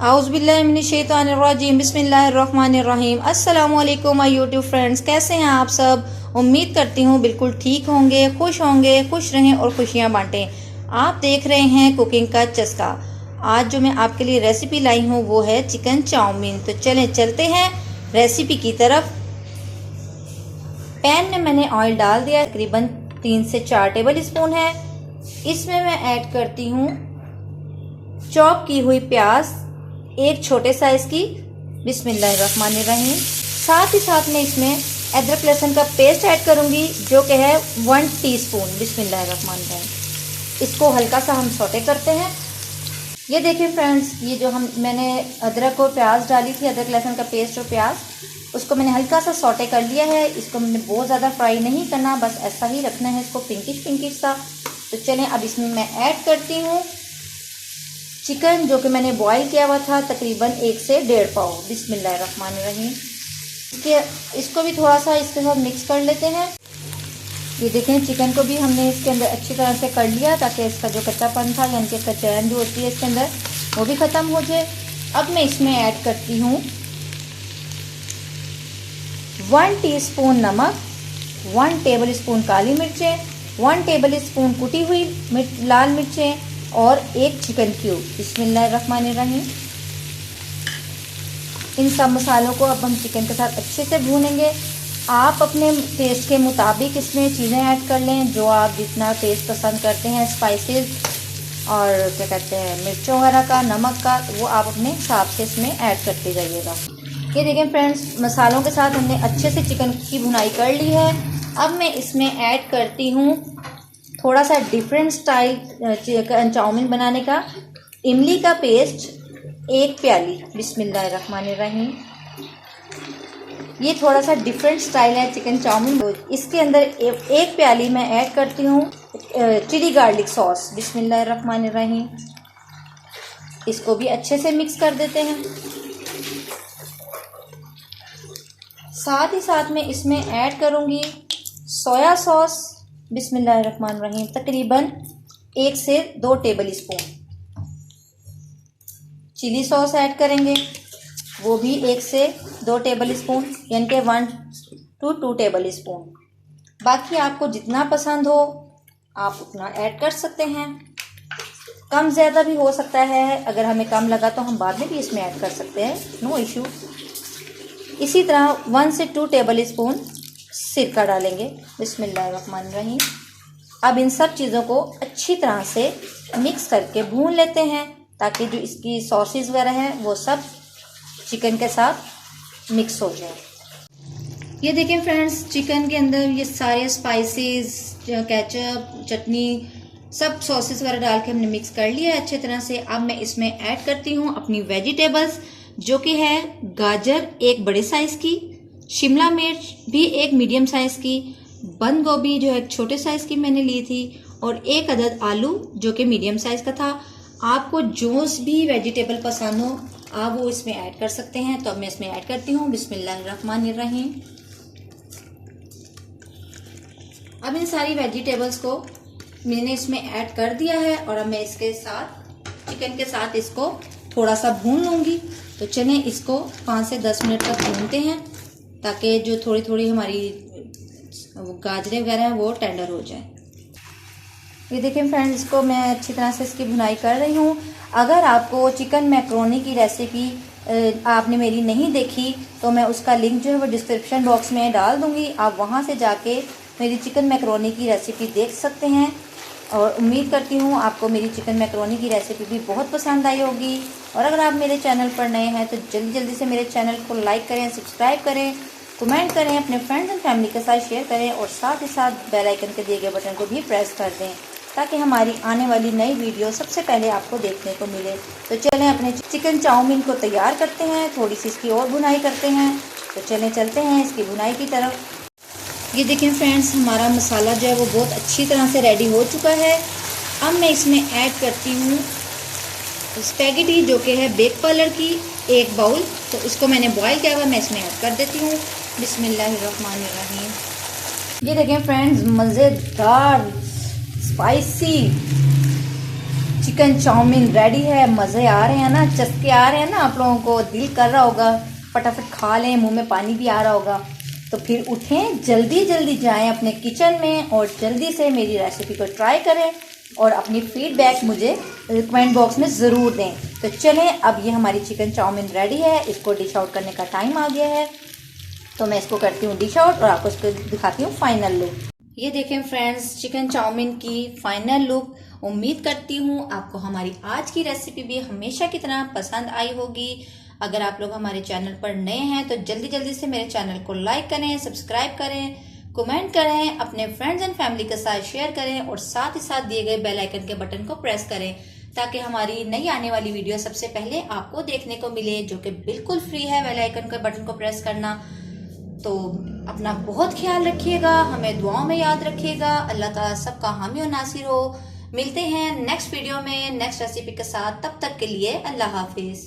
आउज़ुबिल्लाहिमिनश्शैतानिर्रजीम बिस्मिल्लाहिर्रहमानिर्रहीम। अस्सलामु अलैकुम माय यूट्यूब फ्रेंड्स, कैसे हैं आप सब। उम्मीद करती हूँ बिल्कुल ठीक होंगे, खुश रहें और खुशियाँ बांटें। आप देख रहे हैं कुकिंग का चस्का। आज जो मैं आपके लिए रेसिपी लाई हूँ वो है चिकन चाउमीन। तो चलें चलते हैं रेसिपी की तरफ। पैन में मैंने ऑयल डाल दिया, तकरीबन 3 से 4 टेबल स्पून है। इसमें मैं ऐड करती हूँ चॉप की हुई प्याज, एक छोटे साइज की, बिस्मिल्लाहिर्रहमानिर्रहीम। साथ ही साथ में इसमें अदरक लहसुन का पेस्ट ऐड करूंगी जो कि है 1 टीस्पून, बिस्मिल्लाहिर्रहमानिर्रहीम। इसको हल्का सा हम सौटे करते हैं। ये देखिए फ्रेंड्स, ये जो मैंने अदरक और प्याज डाली थी, अदरक लहसुन का पेस्ट और प्याज, उसको मैंने हल्का सा सौटे कर लिया है। इसको मैंने बहुत ज़्यादा फ्राई नहीं करना, बस ऐसा ही रखना है इसको, पिंकिश सा। तो चलें अब इसमें मैं ऐड करती हूँ चिकन जो कि मैंने बॉईल किया हुआ था, तकरीबन 1 से 1.5 पाव, बिस्मिल्लाहिर्रहमानिर्रहीम। इसको भी थोड़ा सा इसके साथ मिक्स कर लेते हैं। ये देखें, चिकन को भी हमने इसके अंदर अच्छी तरह से कर लिया ताकि इसका जो कच्चापन था, यानी कि कचैन जो होती है इसके अंदर, वो भी ख़त्म हो जाए। अब मैं इसमें ऐड करती हूँ 1 टीस्पून नमक, 1 टेबल स्पून काली मिर्चें, 1 टेबल स्पून कुटी हुई लाल मिर्चें और 1 चिकन क्यूब, बिस्मिल्लाहिर्रहमानिर्रहीम। इन सब मसालों को अब हम चिकन के साथ अच्छे से भूनेंगे। आप अपने टेस्ट के मुताबिक इसमें चीज़ें ऐड कर लें, जो आप जितना टेस्ट पसंद करते हैं, स्पाइसेस और क्या कहते हैं मिर्चों वगैरह का, नमक का, वो आप अपने हिसाब से इसमें ऐड करते जाइएगा। ये देखें फ्रेंड्स, मसालों के साथ हमने अच्छे से चिकन की भुनाई कर ली है। अब मैं इसमें ऐड करती हूँ थोड़ा सा डिफरेंट स्टाइल चाउमीन बनाने का, इमली का पेस्ट 1 प्याली, बिस्मिल्लाहिर्रहमानिर्रहीम। ये थोड़ा सा डिफरेंट स्टाइल है चिकन चाउमीन। इसके अंदर 1 प्याली मैं ऐड करती हूँ चिली गार्लिक सॉस, बिस्मिल्लाहिर्रहमानिर्रहीम। इसको भी अच्छे से मिक्स कर देते हैं। साथ ही साथ में इसमें ऐड करूँगी सोया सॉस, बिस्मिल्लाहिर्रहमानिर्रहीम, तकरीबन 1 से 2 table spoon. Chilli sauce add करेंगे, वो भी 1 से 2 टेबल स्पून, यानी कि 1 to 2 टेबल स्पून। बाकी आपको जितना पसंद हो आप उतना ऐड कर सकते हैं। कम ज़्यादा भी हो सकता है, अगर हमें कम लगा तो हम बाद में भी इसमें ऐड कर सकते हैं, नो इशू। इसी तरह 1 से 2 टेबल स्पून सिरका डालेंगे, बिस्मिल्लाहिर्रहमानिर्रहीम। अब इन सब चीज़ों को अच्छी तरह से मिक्स करके भून लेते हैं ताकि जो इसकी सॉसेस वगैरह हैं वो सब चिकन के साथ मिक्स हो जाए। ये देखें फ्रेंड्स, चिकन के अंदर ये सारे स्पाइसेस, केचप, चटनी, सब सॉसेस वगैरह डाल के हमने मिक्स कर लिया है अच्छे तरह से। अब मैं इसमें ऐड करती हूँ अपनी वेजिटेबल्स, जो कि है गाजर 1 बड़े साइज़ की, शिमला मिर्च भी 1 मीडियम साइज़ की, बंद गोभी जो है 1 छोटे साइज़ की मैंने ली थी, और 1 अदद आलू जो कि मीडियम साइज़ का था। आपको जो भी वेजिटेबल पसंद हो आप वो इसमें ऐड कर सकते हैं। तो अब मैं इसमें ऐड करती हूँ, बिस्मिल्लाहिर्रहमानिर्रहीम। अब इन सारी वेजिटेबल्स को मैंने इसमें ऐड कर दिया है और अब मैं इसके साथ, चिकन के साथ इसको थोड़ा सा भून लूँगी। तो चलिए इसको 5 से 10 मिनट तक भूनते हैं ताकि जो थोड़ी थोड़ी हमारी गाजरें वगैरह हैं वो टेंडर हो जाए। ये देखिए फ्रेंड्स, इसको मैं अच्छी तरह से इसकी भुनाई कर रही हूँ। अगर आपको चिकन मैक्रोनी की रेसिपी आपने मेरी नहीं देखी तो मैं उसका लिंक जो है वो डिस्क्रिप्शन बॉक्स में डाल दूँगी, आप वहाँ से जाके मेरी चिकन मैक्रोनी की रेसिपी देख सकते हैं। और उम्मीद करती हूँ आपको मेरी चिकन मैक्रोनी की रेसिपी भी बहुत पसंद आई होगी। और अगर आप मेरे चैनल पर नए हैं तो जल्दी से मेरे चैनल को लाइक करें, सब्सक्राइब करें, कमेंट करें, अपने फ्रेंड्स एंड फैमिली के साथ शेयर करें और साथ ही साथ बेल आइकन के दिए गए बटन को भी प्रेस कर दें ताकि हमारी आने वाली नई वीडियो सबसे पहले आपको देखने को मिले। तो चलें अपने चिकन चाउमीन को तैयार करते हैं, थोड़ी सी इसकी और भुनाई करते हैं। तो चलें चलते हैं इसकी भुनाई की तरफ। ये देखें फ्रेंड्स, हमारा मसाला जो है वो बहुत अच्छी तरह से रेडी हो चुका है। अब मैं इसमें ऐड करती हूँ स्पैगेटी जो कि है बेक पार्लर की 1 बाउल। तो इसको मैंने बॉईल किया हुआ, मैं इसमें ऐड कर देती हूँ, बिस्मिल्लाहिर्रहमानिर्रहीम। ये देखें फ्रेंड्स, मज़ेदार स्पाइसी चिकन चाउमीन रेडी है। मज़े आ रहे हैं ना, चस्के आ रहे हैं ना, आप लोगों को दिल कर रहा होगा फटाफट खा लें, मुंह में पानी भी आ रहा होगा। तो फिर उठें, जल्दी जल्दी जाएं अपने किचन में और जल्दी से मेरी रेसिपी को ट्राई करें और अपनी फीडबैक मुझे कमेंट बॉक्स में ज़रूर दें। तो चलें, अब ये हमारी चिकन चाउमीन रेडी है, इसको डिश आउट करने का टाइम आ गया है। तो मैं इसको करती हूँ डिश आउट और आपको इसको दिखाती हूँ फाइनल लुक। ये देखें फ्रेंड्स, चिकन चाउमीन की फाइनल लुक। उम्मीद करती हूँ आपको हमारी आज की रेसिपी भी हमेशा की तरह पसंद आई होगी। अगर आप लोग हमारे चैनल पर नए हैं तो जल्दी जल्दी से मेरे चैनल को लाइक करें, सब्सक्राइब करें, कमेंट करें, अपने फ्रेंड्स एंड फैमिली के साथ शेयर करें और साथ ही साथ दिए गए बेल आइकन के बटन को प्रेस करें ताकि हमारी नई आने वाली वीडियो सबसे पहले आपको देखने को मिले, जो कि बिल्कुल फ्री है बेल आइकन के बटन को प्रेस करना। तो अपना बहुत ख्याल रखिएगा, हमें दुआओं में याद रखिएगा। अल्लाह ताला सबका हामी और नासिर हो। मिलते हैं नेक्स्ट वीडियो में नेक्स्ट रेसिपी के साथ, तब तक के लिए अल्लाह हाफिज।